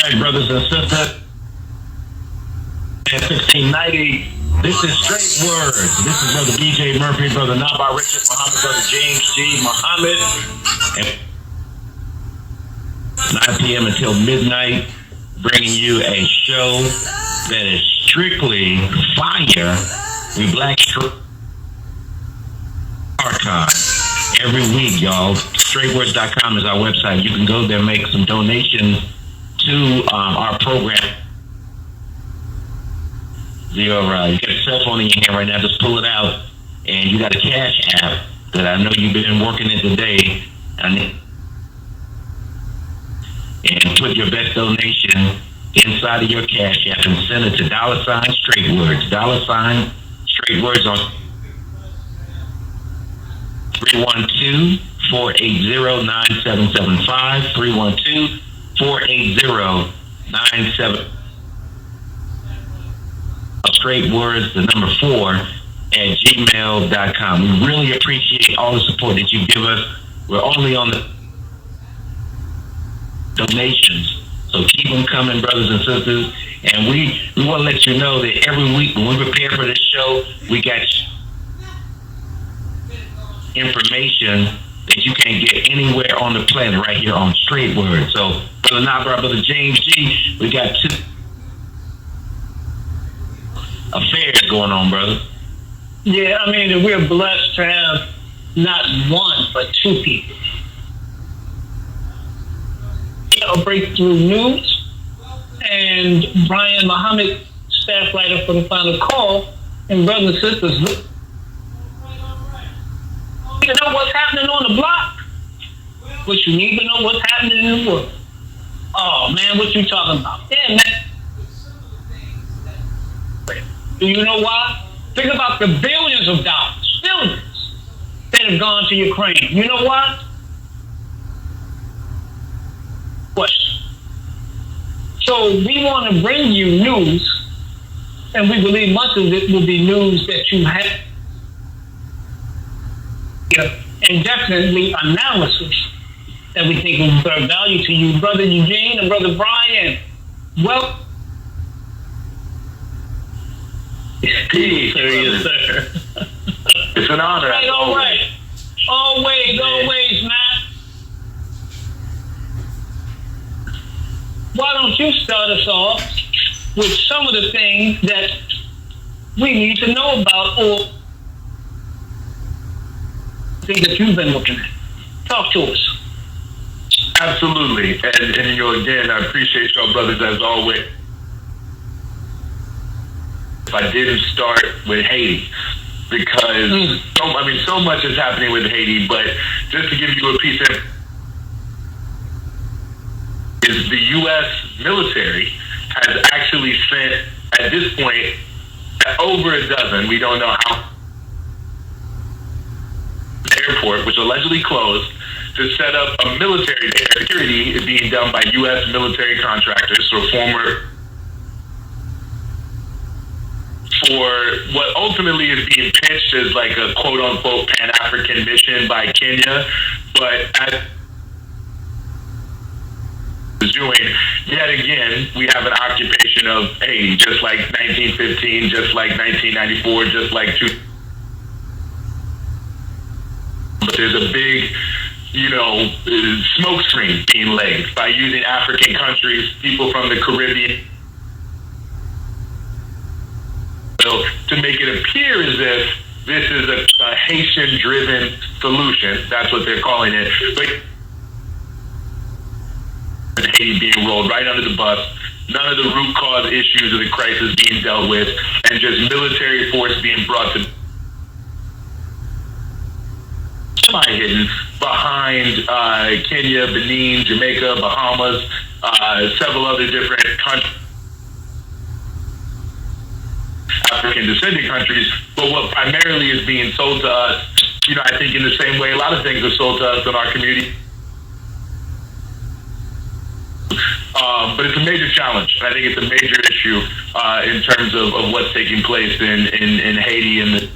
right, brothers and sisters. At 1690, this is Straight Words. This is Brother DJ Murphy, Brother Naba'a, Richard Muhammad, Brother James G. Muhammad. And 9 p.m. until midnight, bringing you a show that is strictly fire with Black Caricom. Every week, y'all. Straightwords.com is our website. You can go there and make some donations to our program. You got a cell phone in your hand right now, just pull it out, and you got a cash app that I know you've been working in today, and put your best donation inside of your cash app and send it to $Straightwords, $Straightwords on 312-480-9775, 312-480-9775. Straight Words, the number 4 at gmail.com. We really appreciate all the support that you give us. We're only on the donations, so keep them coming, brothers and sisters. And we want to let you know that every week when we prepare for this show, we got information that you can't get anywhere on the planet right here on Straight Words. So, Brother Naba'a, Brother James G, we got 2 affairs going on, brother. Yeah, I mean, we're blessed to have not one, but 2 people. Breakthrough News and Brian Muhammad, staff writer for the Final Call, and brothers and sisters. You know what's happening on the block? What you need to know what's happening in the world. Oh, man, what you talking about? Yeah, man. Do you know why? Think about the billions of dollars, billions, that have gone to Ukraine. You know why? Question. So we want to bring you news, and we believe much of it will be news that you have, and definitely analysis that we think will bear value to you. Brother Eugene and Brother Brian, well, Peace, yes, sir. It's an honor. Right, all right. Always, man. Why don't you start us off with some of the things that we need to know about, or things that you've been looking at? Talk to us. Absolutely. And again, I appreciate y'all brothers as always. I didn't start with Haiti because so much is happening with Haiti, but just to give you a piece of is the U.S. military has actually sent at this point over a dozen, we don't know how, airport, which allegedly closed, to set up a military security is being done by U.S. military contractors, so for what ultimately is being pitched as like a quote-unquote Pan-African mission by Kenya, but as doing, yet again, we have an occupation of Haiti, just like 1915, just like 1994, just like but there's a big, smoke screen being laid by using African countries, people from the Caribbean, so to make it appear as if this is a Haitian-driven solution, that's what they're calling it, but Haiti being rolled right under the bus, none of the root cause issues of the crisis being dealt with, and just military force being brought to hidden behind Kenya, Benin, Jamaica, Bahamas, several other different countries. African descendant countries, but what primarily is being sold to us, I think in the same way a lot of things are sold to us in our community. But it's a major challenge. I think it's a major issue in terms of what's taking place in Haiti and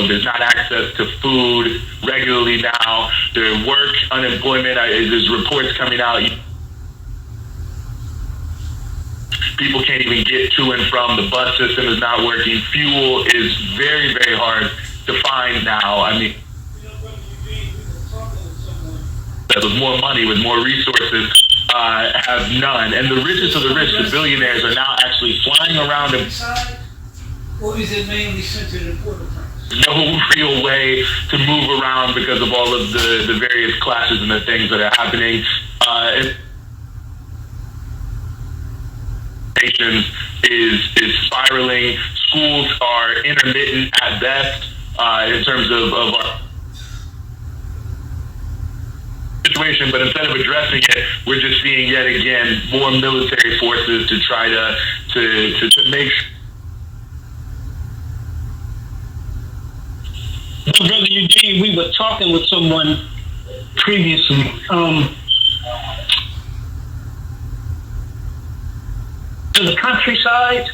there's not access to food regularly now. Their work, unemployment, there's reports coming out. People can't even get to and from. The bus system is not working. Fuel is very, very hard to find now. I mean, with more money, with more resources, have none. And the richest of the rich, the billionaires, are now actually flying around. Or is it mainly centered in Port-au-Prince? No real way to move around because of all of the various classes and the things that are happening. Is spiraling. Schools are intermittent at best in terms of our situation, but instead of addressing it, we're just seeing yet again more military forces to try to make sure. Brother Eugene, we were talking with someone previously. To the countryside,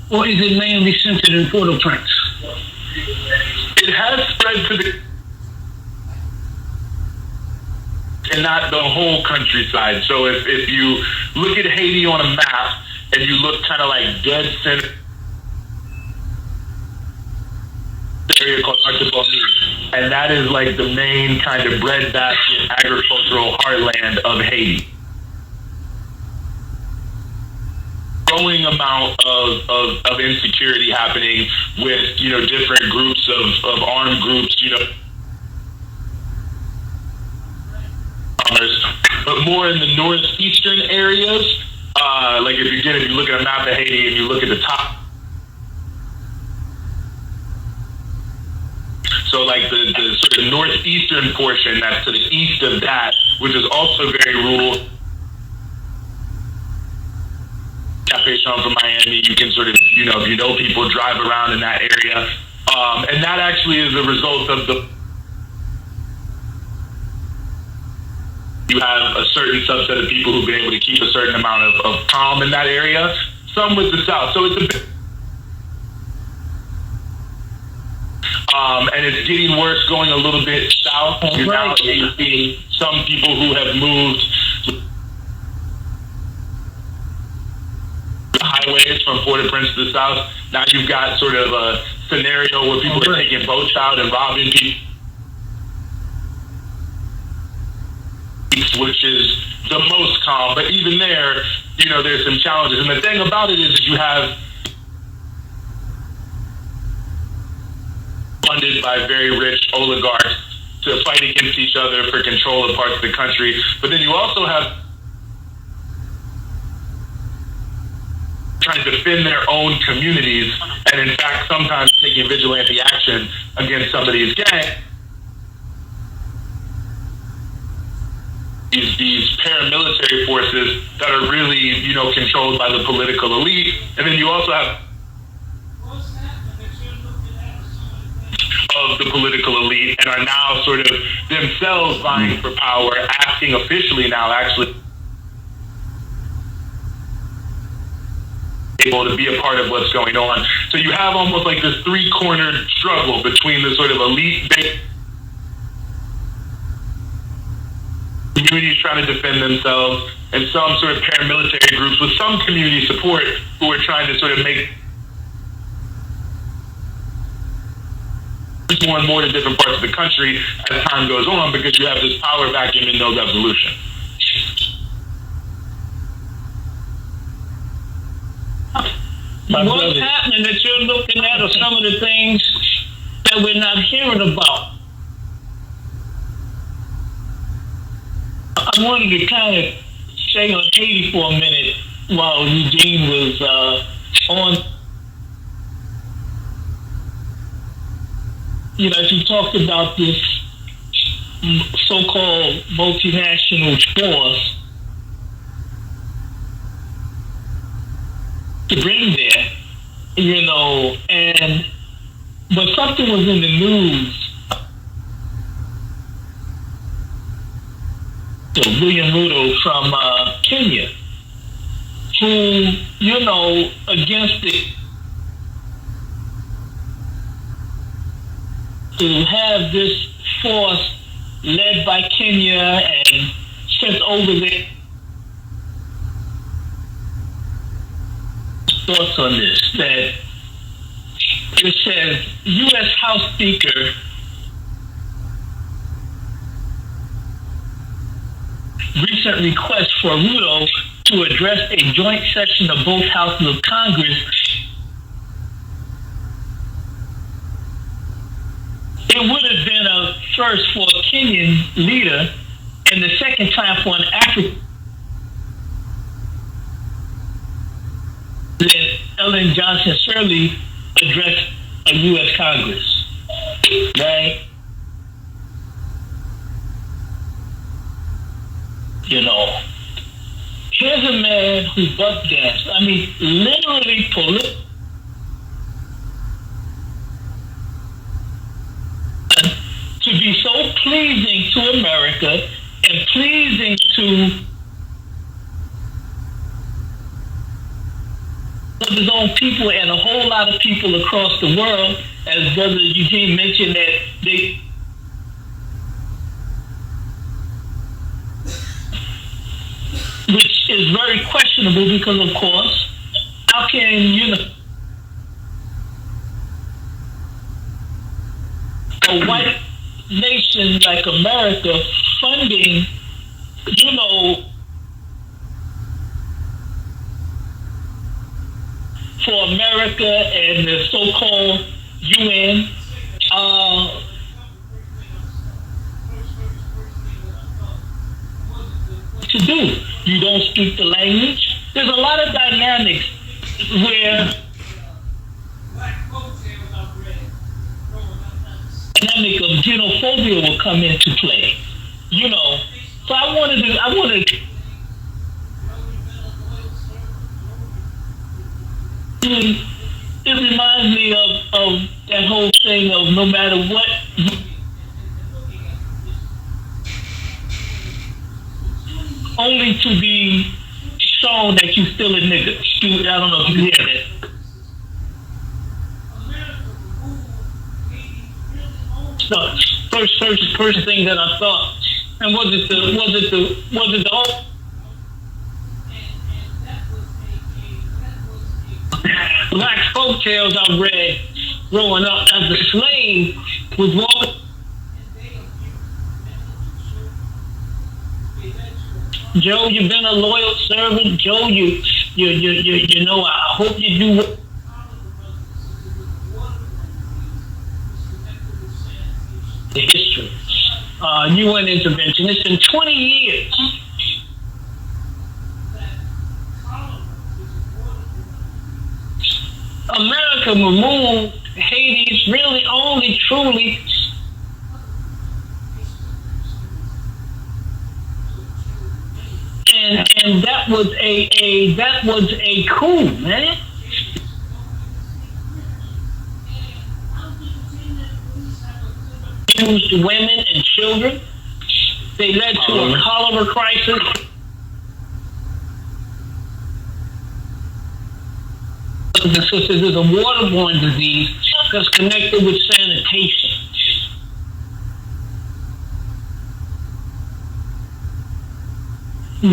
or is it mainly centered in Port-au-Prince? It has spread to the, and not the whole countryside. So if you look at Haiti on a map and you look kind of like dead center area called Artibonite, and that is like the main kind of breadbasket agricultural heartland of Haiti. Growing amount of insecurity happening with, different groups of armed groups, but more in the northeastern areas. Like if you look at a map of Haiti and you look at the top, so like the sort of northeastern portion that's to the east of that, which is also very rural. From Miami, you can sort of, if you know people, drive around in that area. And that actually is a result of you have a certain subset of people who've been able to keep a certain amount of calm in that area, some with the South. So it's a bit, and it's getting worse going a little bit south. You're now seeing some people who have moved highways from Port-au-Prince to the south. Now you've got sort of a scenario where people are taking boats out and robbing people, which is the most calm. But even there, there's some challenges. And the thing about it is you have funded by very rich oligarchs to fight against each other for control of parts of the country. But then you also have trying to defend their own communities, and in fact sometimes taking vigilante action against some of these gangs. These paramilitary forces that are really, controlled by the political elite. And then you also have of the political elite and are now sort of themselves vying for power, asking officially now actually able to be a part of what's going on. So you have almost like this three-cornered struggle between the sort of elite communities trying to defend themselves and some sort of paramilitary groups with some community support who are trying to sort of make more and more to different parts of the country as time goes on, because you have this power vacuum and no revolution. What's happening that you're looking at are some of the things that we're not hearing about. I wanted to kind of stay on Haiti for a minute while Eugene was on. As you talked about this so-called multinational force to bring there, but something was in the news. William Ruto from Kenya, who, against the to have this force led by Kenya and sent over there. Thoughts on this, that it says U.S. House Speaker recent request for Ruto to address a joint session of both houses of Congress. It would have been a first for a Kenyan leader and the second time for an African. That Ellen Johnson Sirleaf addressed a U.S. Congress, right? You know, here's a man who buck danced. I mean, literally to be so pleasing to America and pleasing to his own people and a whole lot of people across the world, as Brother Eugene mentioned, that they which is very questionable because, of course, how can a white nation like America funding, for America and the so-called UN, to do? You don't speak the language. There's a lot of dynamics where dynamic of xenophobia will come into play. So I wanted it reminds me of that whole thing of no matter what, only to be shown that you still a nigga. I don't know if you hear that. No, first thing that I thought, and was it the whole black folk tales I read growing up as a slave was walking. Joe, you've been a loyal servant. Joe, you know, I hope you do what the history. UN intervention. It's been 20 years. America removed Haiti's really only truly and that was a coup, man. Used women and children. They led to a cholera crisis. This is a waterborne disease that's connected with sanitation.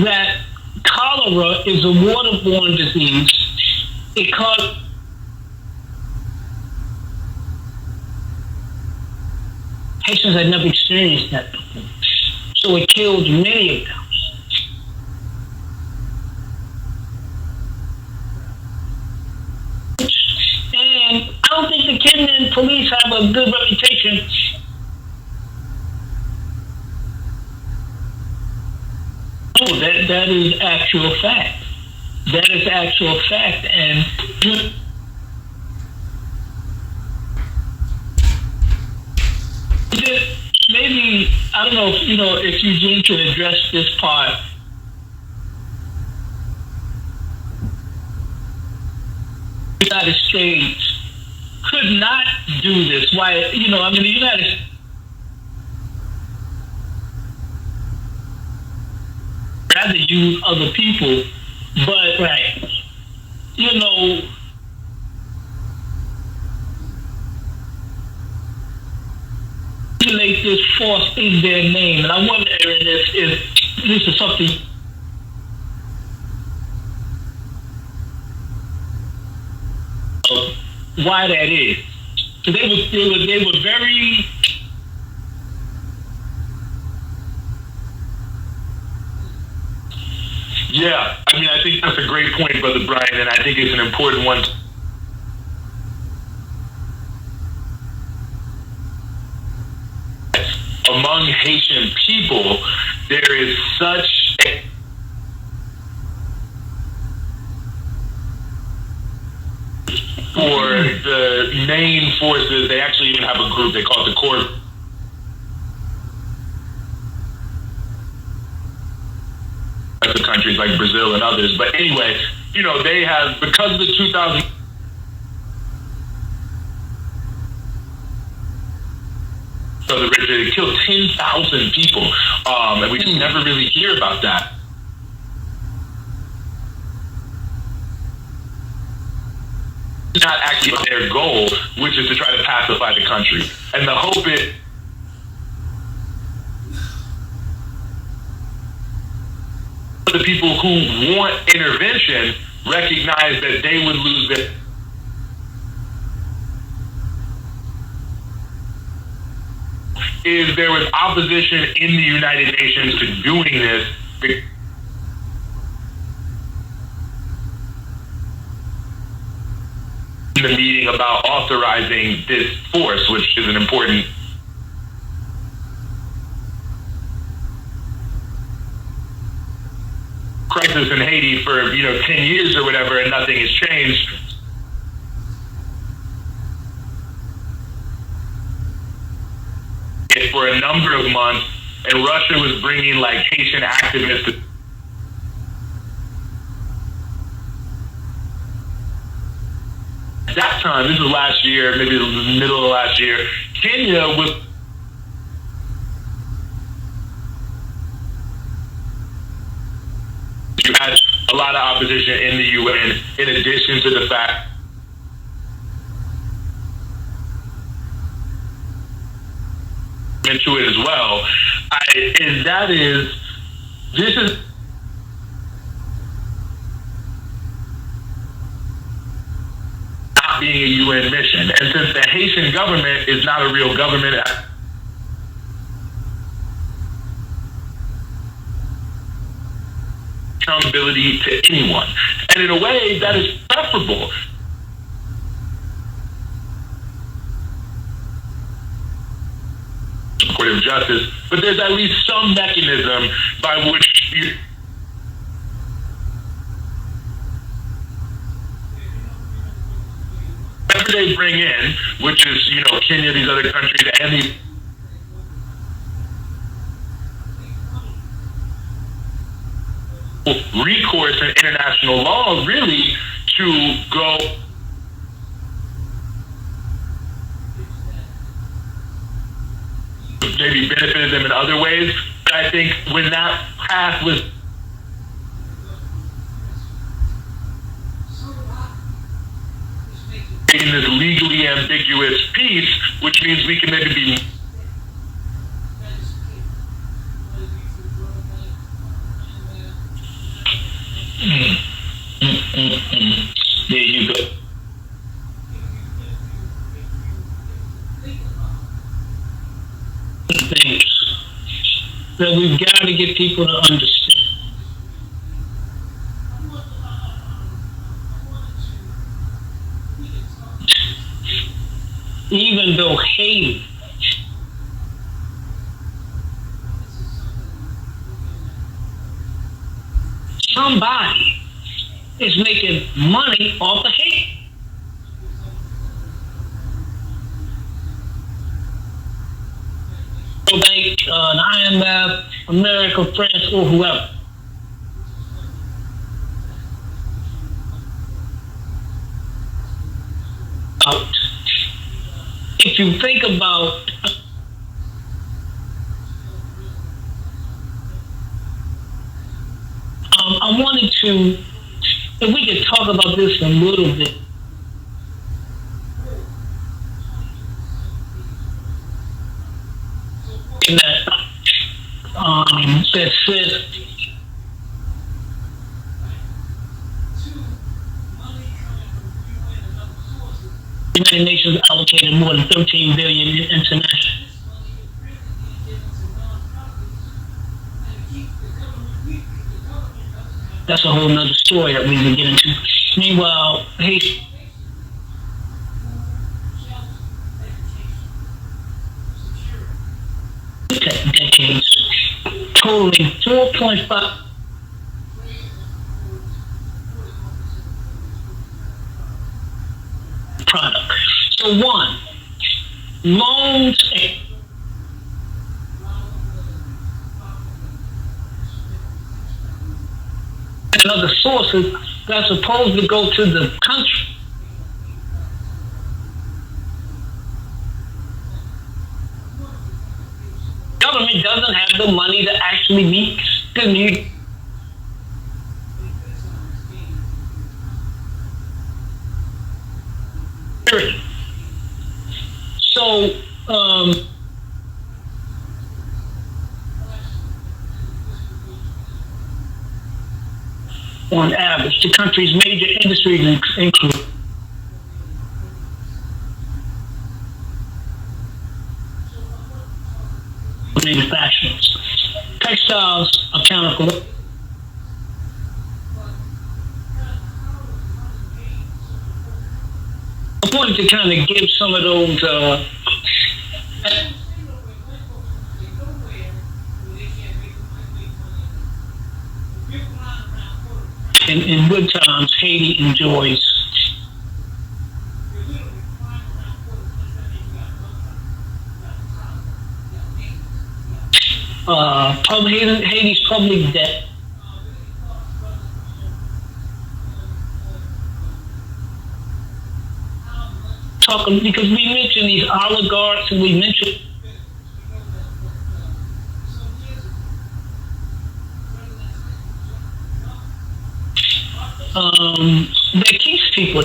That cholera is a waterborne disease. It caused Haitians had never experienced that before. So it killed many of them. And I don't think the Kenyan police have a good reputation. Oh, that is actual fact. That is actual fact. And maybe, I don't know if Eugene can address this part. The United States could not do this. Why, the United States rather use other people, but manipulate this force in their name. And I wonder, Aaron, if this is something why that is. So they were very Yeah, I mean, I think that's a great point, Brother Brian, and I think it's an important one. Among Haitian people, there is such for the main forces. They actually even have a group they call it the Corps. The countries like Brazil and others, but anyway, you know, they have, because of the 2000. So they killed 10,000 people, and we just never really hear about that. It's not actually their goal, which is to try to pacify the country. And the hope is the people who want intervention recognize that they would lose their. Is there was opposition in the United Nations to doing this. In the meeting about authorizing this force, which is an important crisis in Haiti for 10 years or whatever, and nothing has changed. For a number of months, and Russia was bringing like Haitian activists. At that time, this was last year, maybe the middle of last year, Kenya was. You had a lot of opposition in the UN, in addition to the fact into it as well. This is not being a UN mission. And since the Haitian government is not a real government, accountability to anyone. And in a way, that is preferable. Court of Justice, but there's at least some mechanism by which whatever they bring in, which is, Kenya, these other countries, and these recourse in international law really to go maybe benefited them in other ways. But I think when that path was in this legally ambiguous piece, which means we can maybe be there you go. Things that we've got to get people to understand. Even though Haiti somebody is making money off of Haiti. Bank, the IMF, America, France, or whoever. If you think about I wanted to, if we could talk about this a little bit. that said the United Nations allocated more than $13 billion in international. That's a whole nother story that we can get into. Meanwhile, Haiti decades, totaling 4.5 product. So one, loans and other sources that's supposed to go to the country. Government doesn't have the money to actually meet the need. So, on average, the country's major industries include manufacturing, textiles, accountable. I wanted to kind of give some of those in good times, Haiti enjoys Haiti's public debt. Because we mentioned these oligarchs and we mentioned that keeps people.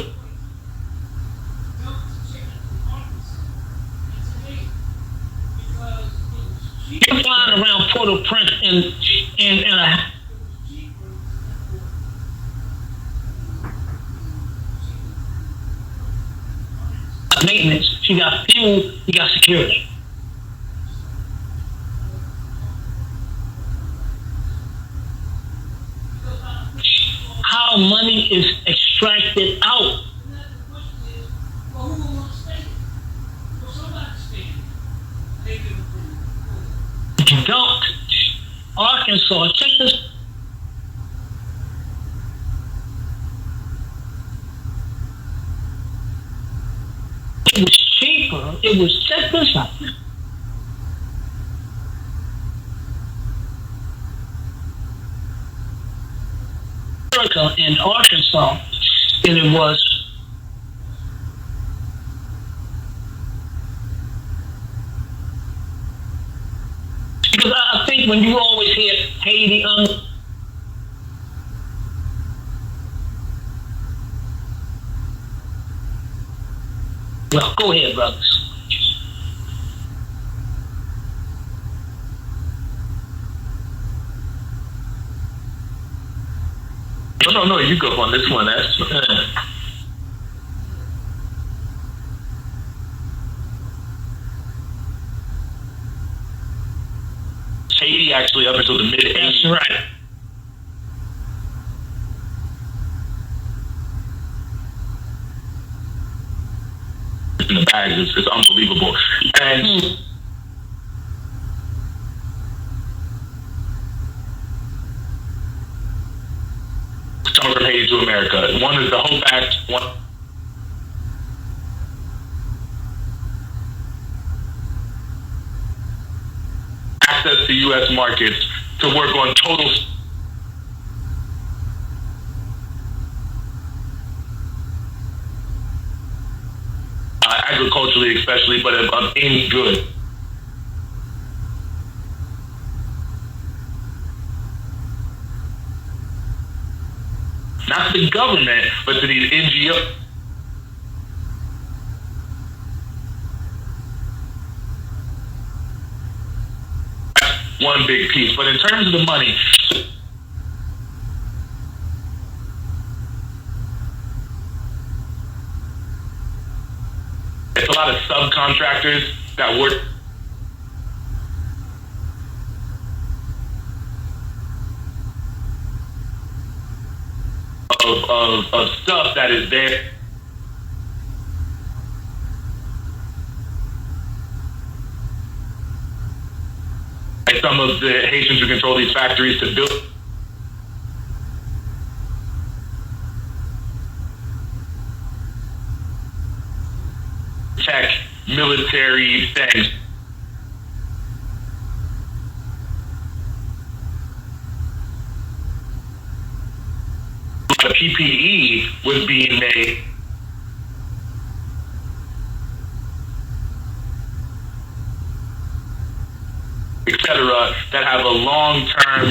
You're flying around Port-au-Prince in a maintenance. You got fuel, you got security. How money is extracted out. Dumped. Arkansas, check this. It was cheaper. It was, check this out. America in Arkansas than it was because I think when you always hear Haiti well, go ahead, brothers. No, you go on this one. That's Haiti actually up until the mid-80s. That's right. In the bags, it's unbelievable. And coming from Haiti to America. One is the Hope Act. One access to U.S. markets to work on total agriculturally, especially, but of any good. Not to the government, but to these NGOs. one big piece. But in terms of the money, it's a lot of subcontractors that work of stuff that is there. And some of the Haitians who control these factories to build tech, military things. The PPE was being made. Etc. That have a long-term,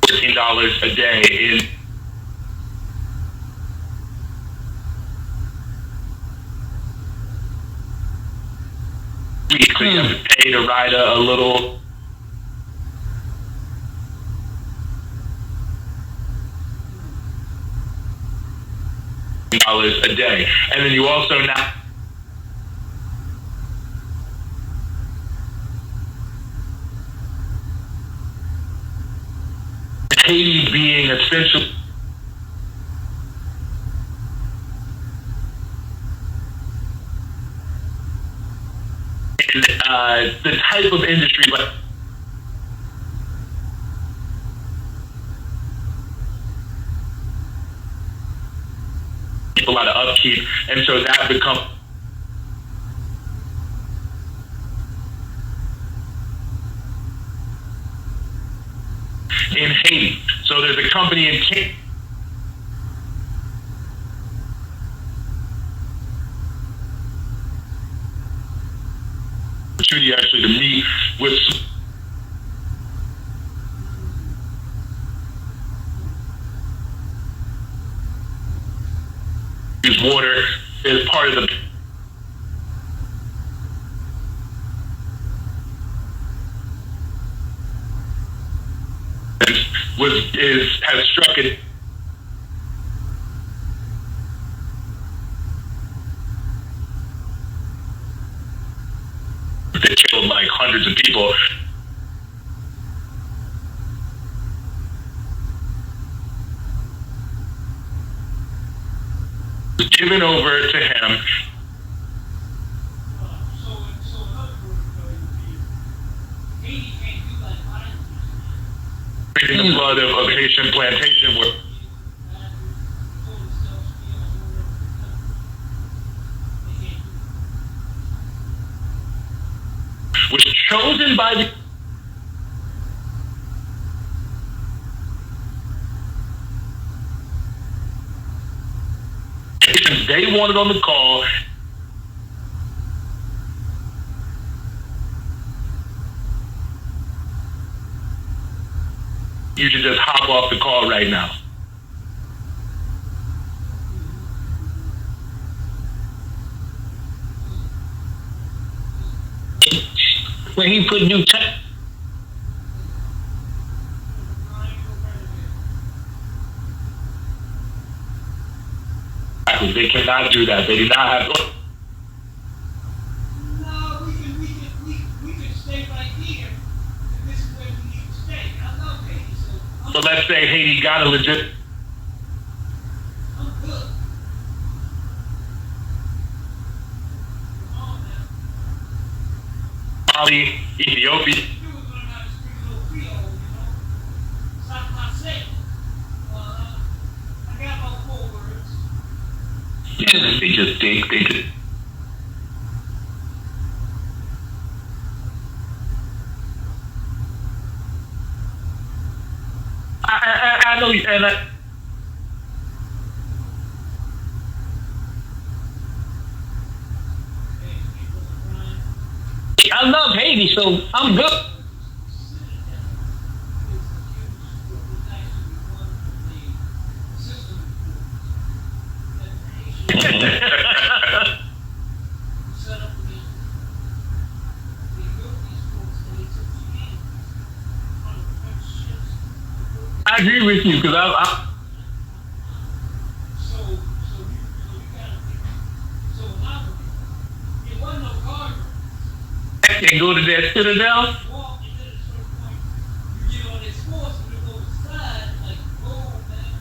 $14 a day in week, so you have to pay to ride a little. $14 a day, and then you also now Haiti being essentially the type of industry like a lot of upkeep, and so that becomes in Haiti. So there's a company in Kenyan opportunity actually to meet with use water as part of the has struck it that killed like hundreds of people. Was given over to him. So in other words, Haiti can't do like violence. The flood of Haitian plantation work was chosen by the Haitians. They wanted on the call. You should just hop off the call right now. Where he put new tech. They cannot do that. They do not have. No, we can stay right here. And this is where we need to stay. I love Haiti, so So let's say Haiti got a legit. I'm good. Come on now. Mali, Ethiopia. You were gonna have to speak a little Creole, you know. Stop myself. I got about 4 words. Yeah, they just. I know, and I love Haiti, so I'm good. set up again. They built these ports and they took 2 years on the French ships. I agree with you because I So you gotta think. So when I was, it wasn't no guardrails. can go to that citadel. Walk and then at a certain point, you get on this force and you go to the side, like, whoa, man.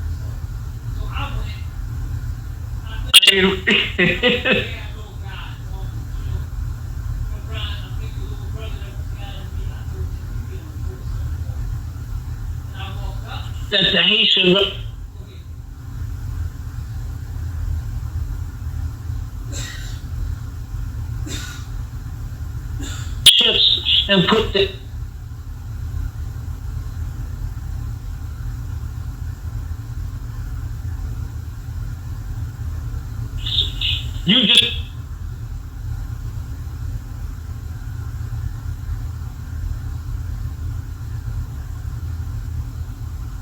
So I went, I think, yeah, little guy, Brian, I think the little brother that was guiding me, I told him you get on the force at some point. And I walked up. That's the Haitian. Okay. Ships and put the you just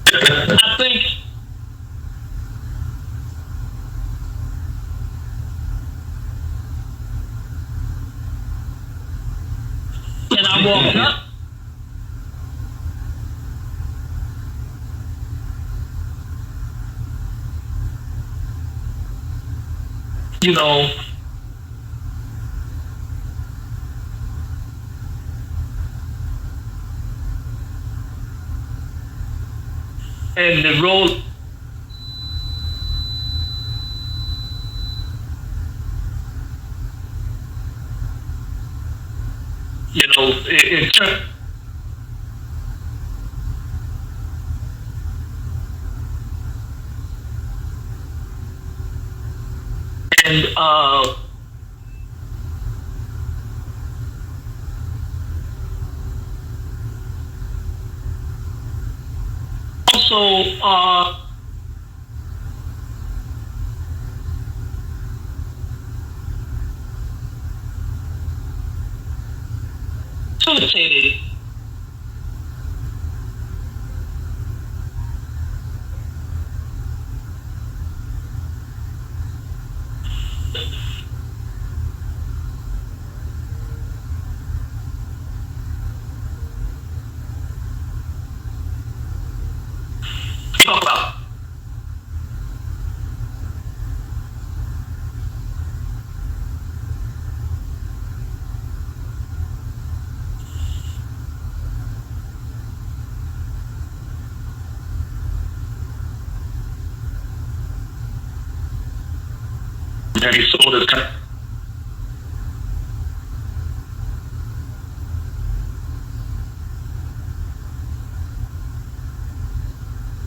I think and I walked up. You know, and the road you know, it and also facilitated talk about and he sold his country.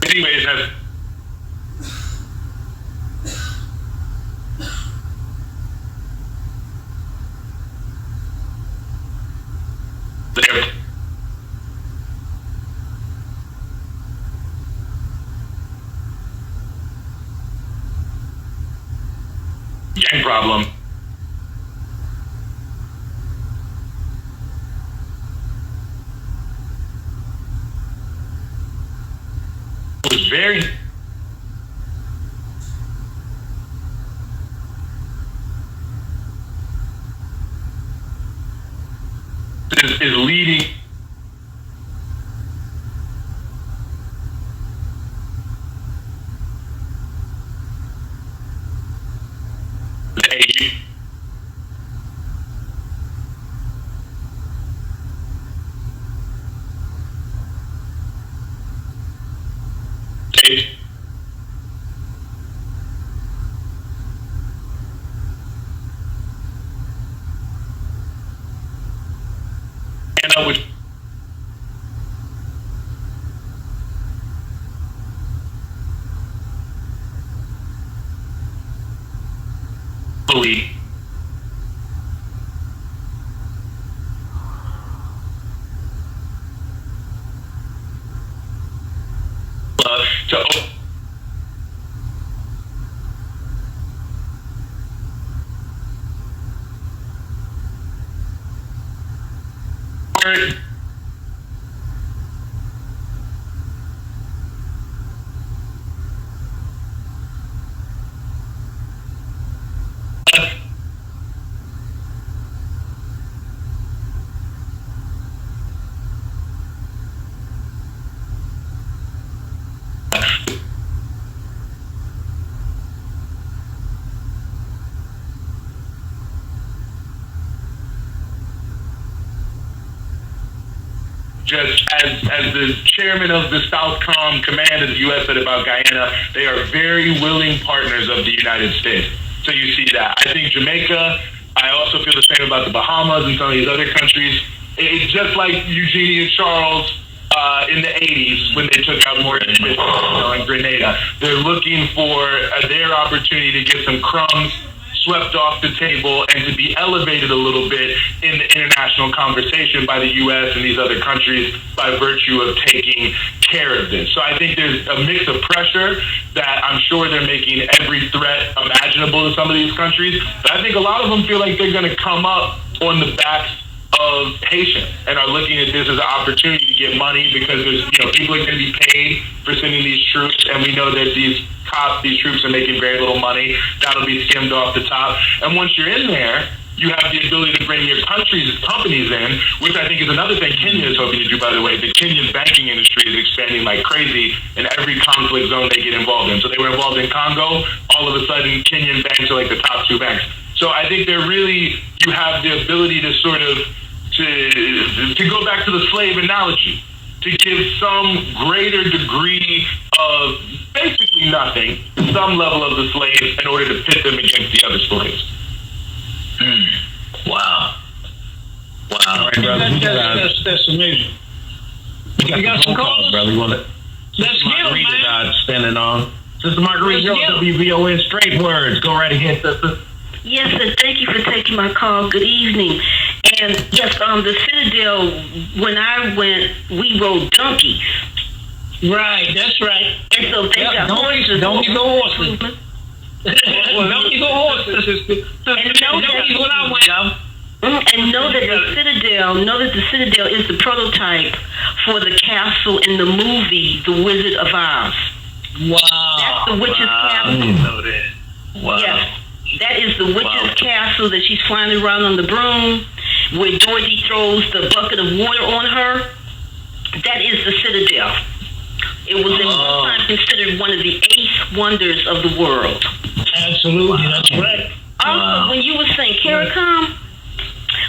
Anyways, that's there. Gang problem. It was very is leading the AU. And I would believe to just as the chairman of the Southcom Command of the U.S. said about Guyana, they are very willing partners of the United States. So you see that. I think Jamaica, I also feel the same about the Bahamas and some of these other countries. It's just like Eugene and Charles in the 80s when they took out more in Grenada. They're looking for their opportunity to get some crumbs swept off the table and to be elevated a little bit in the international conversation by the U.S. and these other countries by virtue of taking care of this. So I think there's a mix of pressure that I'm sure they're making every threat imaginable to some of these countries. But I think a lot of them feel like they're going to come up on the backs of Haitians and are looking at this as an opportunity to get money because there's, people are going to be paid for sending these troops, and we know that these troops are making very little money. That'll be skimmed off the top. And once you're in there, you have the ability to bring your companies in, which I think is another thing Kenya is hoping to do, by the way. The Kenyan banking industry is expanding like crazy in every conflict zone they get involved in. So they were involved in Congo. All of a sudden, Kenyan banks are like the top 2 banks. So I think you have the ability to sort of, to go back to the slave analogy, to give some greater degree of basically nothing, some level of the slaves in order to pit them against the other slaves. Wow. Wow. That's amazing. You got some calls, brother. You want to? Let's get them, man. Standing on. Sister Marguerite, WVON Straight Words. Go right ahead, sister. Yes, and thank you for taking my call. Good evening. And yes, the Citadel, when I went, we rode donkeys. Right, that's right. And so they got horses. Donkeys or horses. Well, donkeys or horses. And know that the Citadel is the prototype for the castle in the movie The Wizard of Oz. Wow. That's the witch's castle. I didn't know that. Wow. Yes. That is the witch's castle that she's flying around on the broom, where Dorothy throws the bucket of water on her. That is the Citadel. It was at one time considered one of the 8 wonders of the world. Absolutely, that's right. Also, when you were saying Caricom,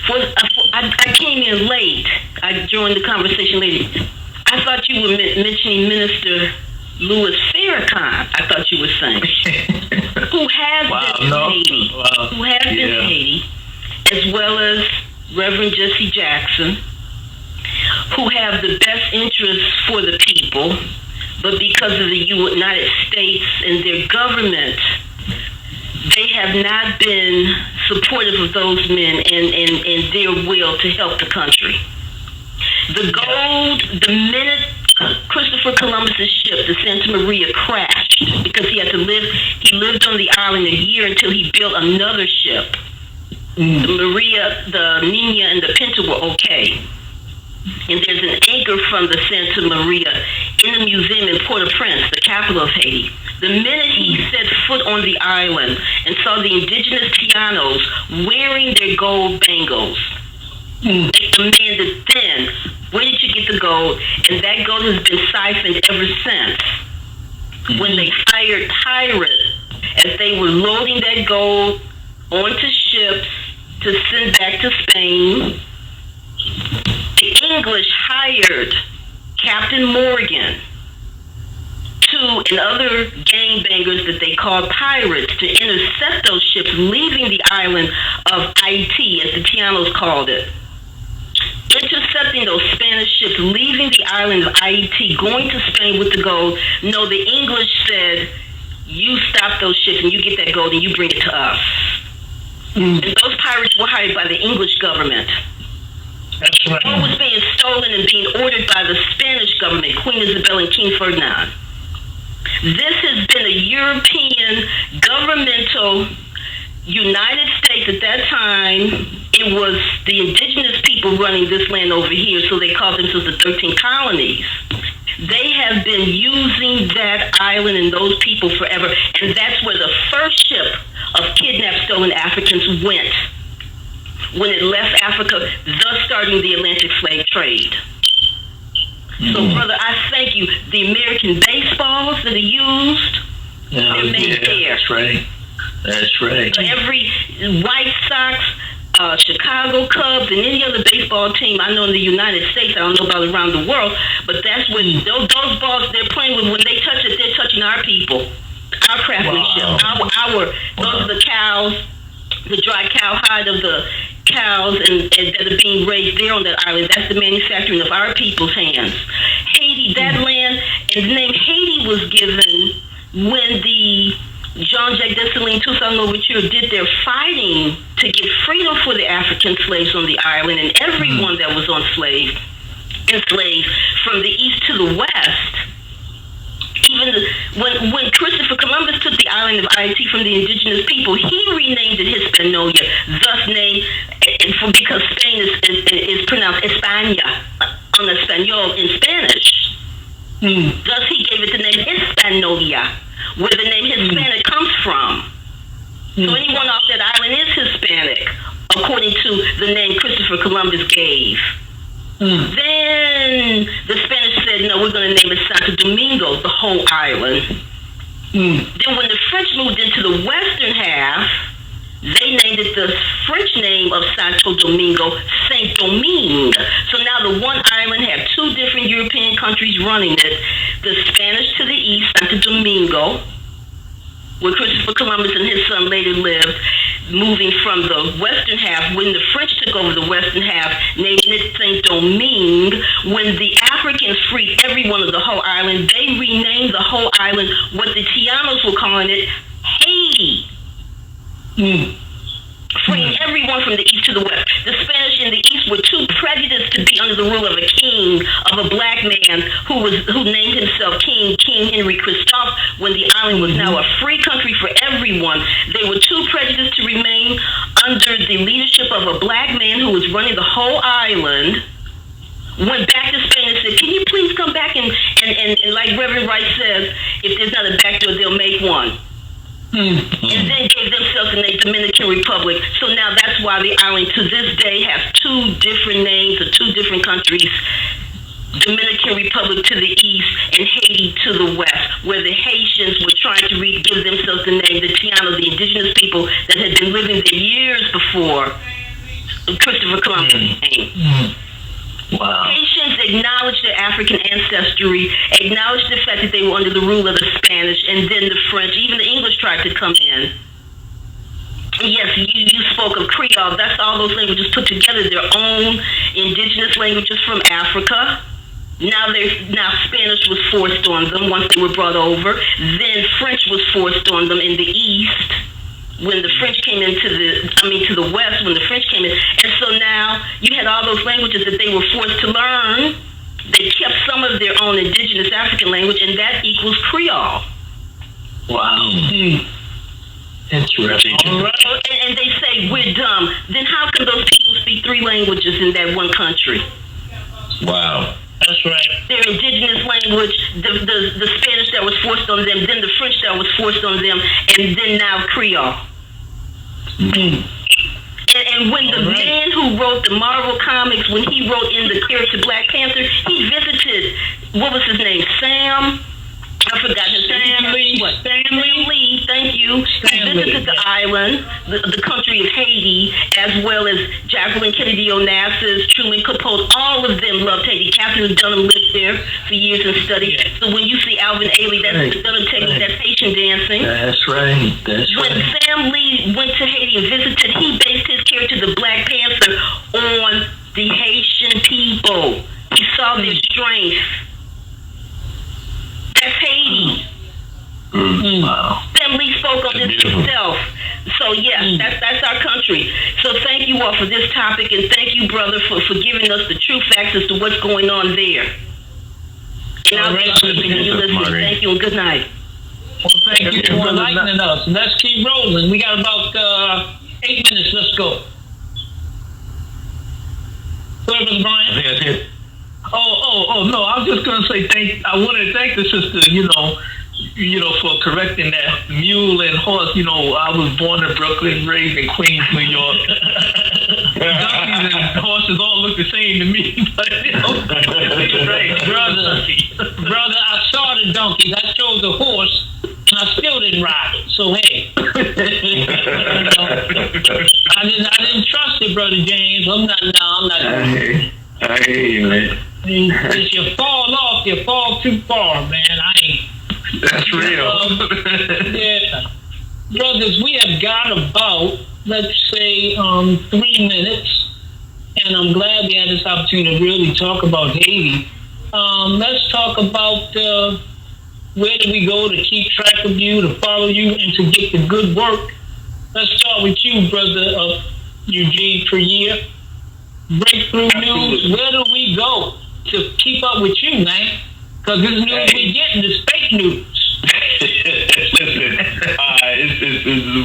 I came in late. I joined the conversation late. I thought you were mentioning Minister Louis Farrakhan, I thought you were saying, who has been to Haiti, who has been to Haiti, as well as Reverend Jesse Jackson, who have the best interests for the people, but because of the United States and their government, they have not been supportive of those men and their will to help the country. The gold, the minute Christopher Columbus's ship, the Santa Maria, crashed because he lived on the island a year until he built another ship. The Maria, the Nina, and the Pinta were okay. And there's an anchor from the Santa Maria in the museum in Port-au-Prince, the capital of Haiti. The minute he set foot on the island and saw the indigenous Tianos wearing their gold bangles, they demanded then, where did you get the gold? And that gold has been siphoned ever since. When they hired pirates, as they were loading that gold onto ships to send back to Spain, the English hired Captain Morgan and other gangbangers that they called pirates to intercept those ships leaving the island of Haiti, as the Tianos called it. Intercepting those Spanish ships, leaving the island of Haiti, going to Spain with the gold. No, the English said, you stop those ships and you get that gold and you bring it to us. And those pirates were hired by the English government. That's right. Gold was being stolen and being ordered by the Spanish government, Queen Isabel and King Ferdinand. This has been a European governmental United States at that time. It was the indigenous people running this land over here, so they called themselves the 13 colonies. They have been using that island and those people forever, and that's where the first ship of kidnapped, stolen Africans went when it left Africa, thus starting the Atlantic slave trade. So, brother, I thank you. The American baseballs that are used, they're made there. That's right. That's right. So every White Sox, Chicago Cubs and any other baseball team I know in the United States. I don't know about around the world, but that's when those balls they're playing with, when they touch it, they're touching our people, our craftsmanship, those are the cows, the dry cowhide of the cows and that are being raised there on that island. That's the manufacturing of our people's hands. Haiti, that land, and the name Haiti was given when the Jean-Jacques Dessalines Toussaint Louverture did their fighting to get freedom for the African slaves on the island and everyone that was enslaved from the east to the west. Even when Christopher Columbus took the island of Haiti from the indigenous people, he renamed it Hispaniola, thus named because Spain is pronounced España, on Espanol in Spanish. Thus he gave it the name Hispaniola, where the name Hispanic comes from. So anyone off that island is Hispanic, according to the name Christopher Columbus gave. Then the Spanish said, no, we're going to name it Santo Domingo, the whole island. Then when the French moved into the western half, they named it the French name of Santo Domingo, Saint-Domingue. So now the one island had two different European countries running it. The Spanish to the east, Santo Domingo, where Christopher Columbus and his son later lived, moving from the western half. When the French took over the western half, naming it Saint-Domingue. When the Africans freed everyone of the whole island, they renamed the whole island what the Tianos were calling it, Haiti. Freeing everyone from the east to the west. The Spanish in the east were too prejudiced to be under the rule of a king, of a black man who named himself King Henry Christophe, when the island was now a free country for everyone. They were too prejudiced to remain under the leadership of a black man who was running the whole island. Went back to Spain and said, can you please come back and like Reverend Wright says, if there's not a back door, they'll make one. And then gave themselves the name Dominican Republic. So now that's why the island to this day has two different names of two different countries. Dominican Republic to the east and Haiti to the west, where the Haitians were trying to give themselves the name, the Tiano, the indigenous people that had been living there years before Christopher Columbus came. Wow. Haitians acknowledged their African ancestry, acknowledged the fact that they were under the rule of the Spanish, and then the French, even the English tried to come in. Yes, you spoke of Creole. That's all those languages put together, their own indigenous languages from Africa. Now Spanish was forced on them once they were brought over. Then French was forced on them in the east. When the French came to the west, when the French came in. And so now you had all those languages that they were forced to learn. They kept some of their own indigenous African language, and that equals Creole. Wow. Interesting. And they say, we're dumb. Then how can those people speak three languages in that one country? Wow. That's right. Their indigenous language, the Spanish that was forced on them, then the French that was forced on them, and then now Creole. And when the man who wrote the Marvel comics, when he wrote in the character Black Panther, he visited, what was his name, Sam? I forgot his name. Sam Lee, thank you. He visited the island, the country of Haiti, as well as Jacqueline Kennedy Onassis, Truman Capote. All of them loved Haiti. Catherine Dunham lived there for years and studied. So when you see Alvin Ailey, that's the Dunham technique, that's Haitian dancing. That's right. When Sam Lee went to Haiti and visited, he based his character, the Black Panther, on the Haitian people. He saw their strength. That's Haiti. Wow. Sam Lee spoke on this himself. So yes, that's our country. So thank you all for this topic, and thank you, brother, for giving us the true facts as to what's going on there. And I'll continue listening. Thank you and good night. Well, thank you for enlightening us. Let's keep rolling. We got about 8 minutes. Let's go. Whoever's Brian. I think that's it. Oh, no, I was just going to say I want to thank the sister, for correcting that mule and horse. I was born in Brooklyn, raised in Queens, New York. Donkeys and horses all look the same to me. But, right, brother, I saw the donkeys. I chose the horse, and I still didn't ride it. So, hey. didn't trust it, Brother James. I'm not. I hear you, man. If you fall off, you fall too far, man. That's real. Yeah. Brothers, we have got about, let's say, 3 minutes. And I'm glad we had this opportunity to really talk about Haiti. Let's talk about where do we go to keep track of you, to follow you, and to get the good work. Let's start with you, Brother Eugene Puryear. Breakthrough News, where do we go to keep up with you, man? Because this news we getting is fake news. Listen,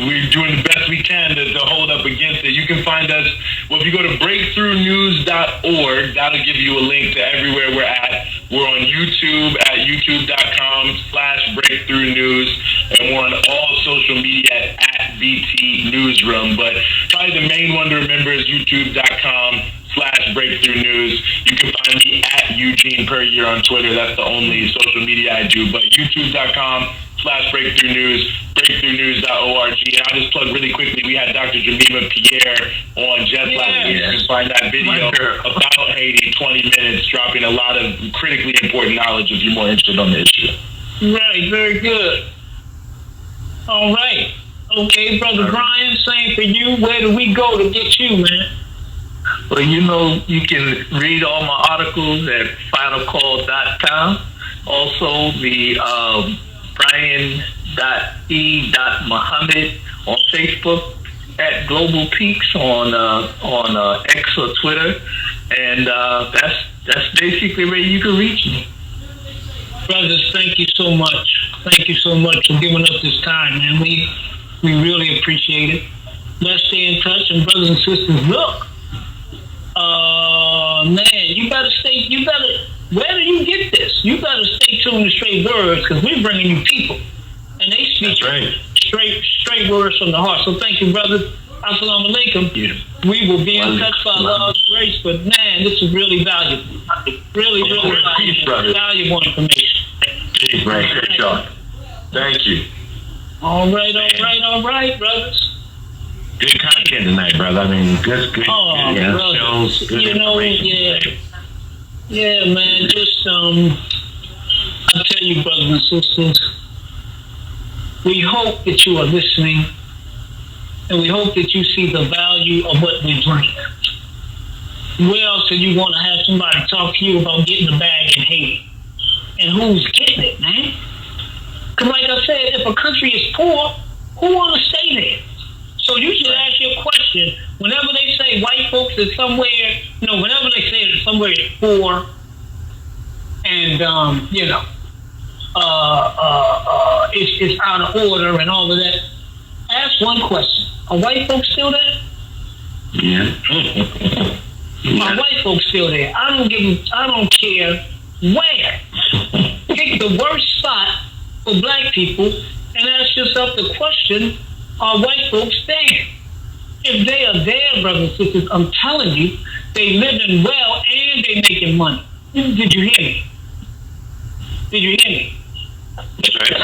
we're doing the best we can to hold up against it. You can find us, well, if you go to breakthroughnews.org, that'll give you a link to everywhere we're at. We're on YouTube at youtube.com/breakthroughnews, and we're on all social media at BT Newsroom. But probably the main one to remember is youtube.com/breakthrough news. You can find me at Eugene Puryear on Twitter. That's the only social media I do. But youtube.com/breakthrough news, breakthroughnews.org. And I'll just plug really quickly, we had Dr. Jamima Pierre on just last week. You can find that video about Haiti, 20 minutes, dropping a lot of critically important knowledge if you're more interested on the issue. Right, very good. All right. Okay, Brother Brian, same for you. Where do we go to get you, man? Well, you can read all my articles at finalcall.com. Also, the Brian.E.Muhammad on Facebook, at Global Peaks on X or Twitter, and that's basically where you can reach me. Brothers, thank you so much. Thank you so much for giving us this time, man. We really appreciate it. Let's stay in touch, and brothers and sisters, look. Man, where do you get this? You better stay tuned to Straight Words, because we're bringing you people. And they speak straight words from the heart. So thank you, brothers. Assalamu alaikum. We will be in touch by Allah's grace, but man, this is really valuable. Really valuable information. Jeez, man, great job. Thank you. All right, brothers. Good content tonight, brother. I mean, good shows. Good information. Yeah, man. Just, I tell you, brothers and sisters, we hope that you are listening, and we hope that you see the value of what we bring. Where else do you want to have somebody talk to you about getting a bag in Haiti? And who's getting it, man? Because like I said, if a country is poor, who want to stay there? So you should ask your question. Whenever they say white folks is somewhere, whenever they say that somewhere is poor, and it's out of order and all of that, ask one question: are white folks still there? Yeah. Are white folks still there? I don't care where. Pick the worst spot for black people and ask yourself the question: are white folks there? If they are there, brothers and sisters, I'm telling you, they living well and they making money. Did you hear me? That's right.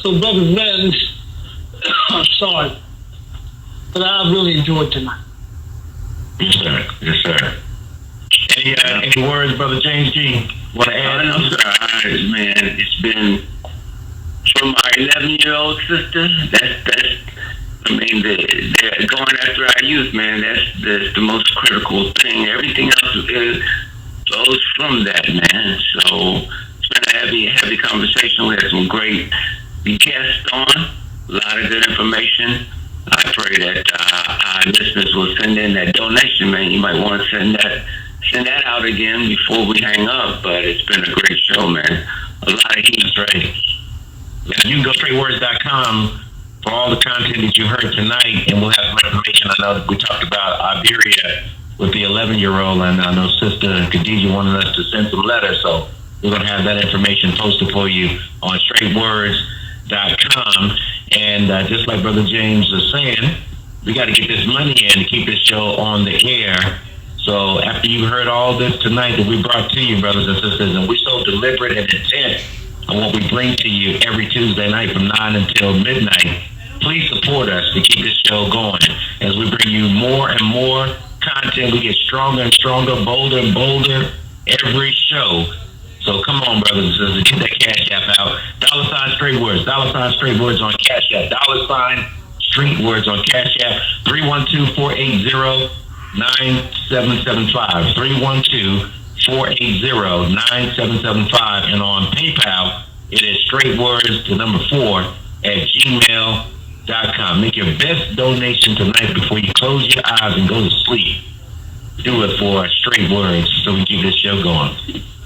So, brothers and sisters, I'm sorry, but I really enjoyed tonight. Yes, sir. Any words, Brother James G? Want to add? I'm sorry, man. It's been from my 11-year-old sister. They're going after our youth, man. That's the most critical thing. Everything else flows from that, man. So it's been a heavy conversation. We had some great guests on, a lot of good information. I pray that our listeners will send in that donation, man. You might want to send that out again before we hang up. But it's been a great show, man. A lot of heat. That's right. Yeah, you can go straightwords.com for all the content that you heard tonight, and we'll have some information. I know that we talked about Iberia with the 11-year-old, and I know Sister Khadija wanted us to send some letters, so we're going to have that information posted for you on straightwords.com. And just like Brother James was saying, we got to get this money in to keep this show on the air. So after you heard all this tonight that we brought to you, brothers and sisters, and we're so deliberate and intent on what we bring to you every Tuesday night from 9 until midnight. Please support us to keep this show going. As we bring you more and more content, we get stronger and stronger, bolder and bolder every show. So come on, brothers and sisters, get that Cash App out. $ straight words. $ straight words on Cash App. $ street words on Cash App. 312-480-9775. 312-480-9775. And on PayPal, it is straight words, the number 4 at gmail.com. Make your best donation tonight before you close your eyes and go to sleep. Do it for straight words so we keep this show going.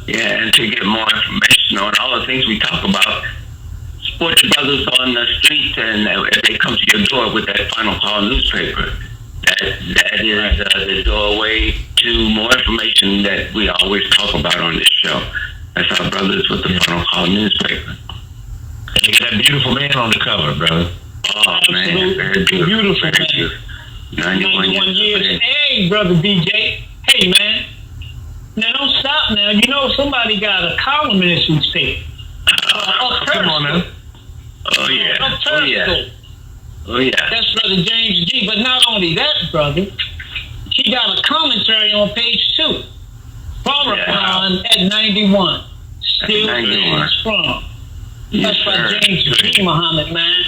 Yeah, and to get more information on all the things we talk about, support your brothers on the streets, and if they come to your door with that Final Call newspaper, that is the doorway to more information that we always talk about on this show. That's our brothers with the Final Call newspaper. And you got that beautiful man on the cover, brother. Oh, man, very beautiful. Very beautiful. 91 years. Hey, brother BJ. Hey, man. Now, don't stop now. You know somebody got a column in this newspaper. Come on now. Oh, yeah. Oh, yeah. Oh, yeah. That's Brother James G. But not only that, brother, he got a commentary on page 2. Farrakhan at 91. Still standing strong. Yes, that's by James G. Muhammad, man.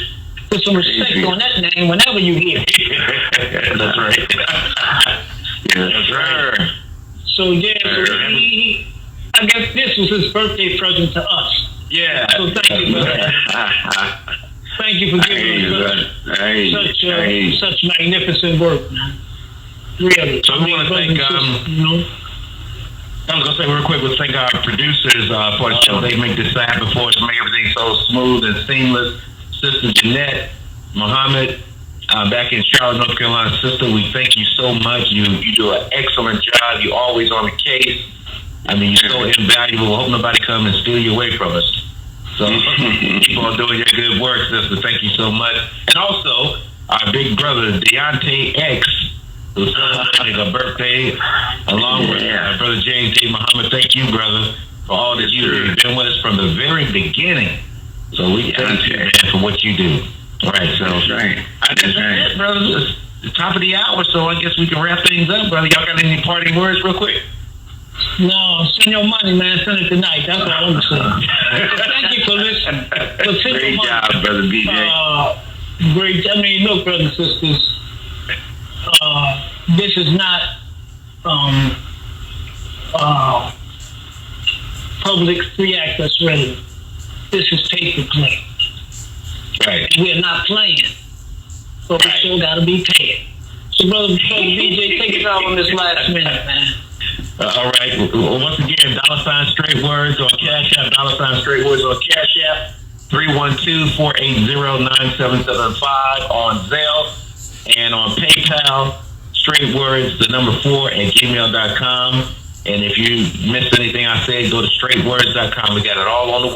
Put some respect on that name whenever you hear it. That's right. Yes, sir. So, yeah, I guess this was his birthday present to us. Yeah. So thank you for that. Thank you for giving us such magnificent work, man. Really. So we want to thank, I was going to say real quick, let's thank our producers for the show. They make this happen for us, make everything so smooth and seamless. Sister Jeanette, Muhammad, back in Charlotte, North Carolina, sister, we thank you so much. You do an excellent job. You're always on the case. I mean, you're so invaluable. I hope nobody come and steal you away from us. So keep on doing your good work, sister. Thank you so much. And also, our big brother, Deontay X, who's celebrating a birthday, along with our brother James D. Muhammad. Thank you, brother, for all that you've been with us from the very beginning. So we thank you, man, for what you do. All right, so that's it, brother. It's the top of the hour, so I guess we can wrap things up, brother. Y'all got any parting words real quick? No, send your money, man. Send it tonight. That's all I'm saying. Thank you for listening. Great job, brother BJ. Great. I mean, look, brothers and sisters, this is not public free access radio. This is pay-per-play. Right. And we're not playing, but we still got to be paid. So, brother BJ, take us out on this last minute, man. All right. Well, once again, $ straight words on Cash App. $ straight words on Cash App. 312-480-9775 on Zelle, and on PayPal. Straight words, the number 4 at gmail.com. And if you missed anything I said, go to straightwords.com. We got it all on the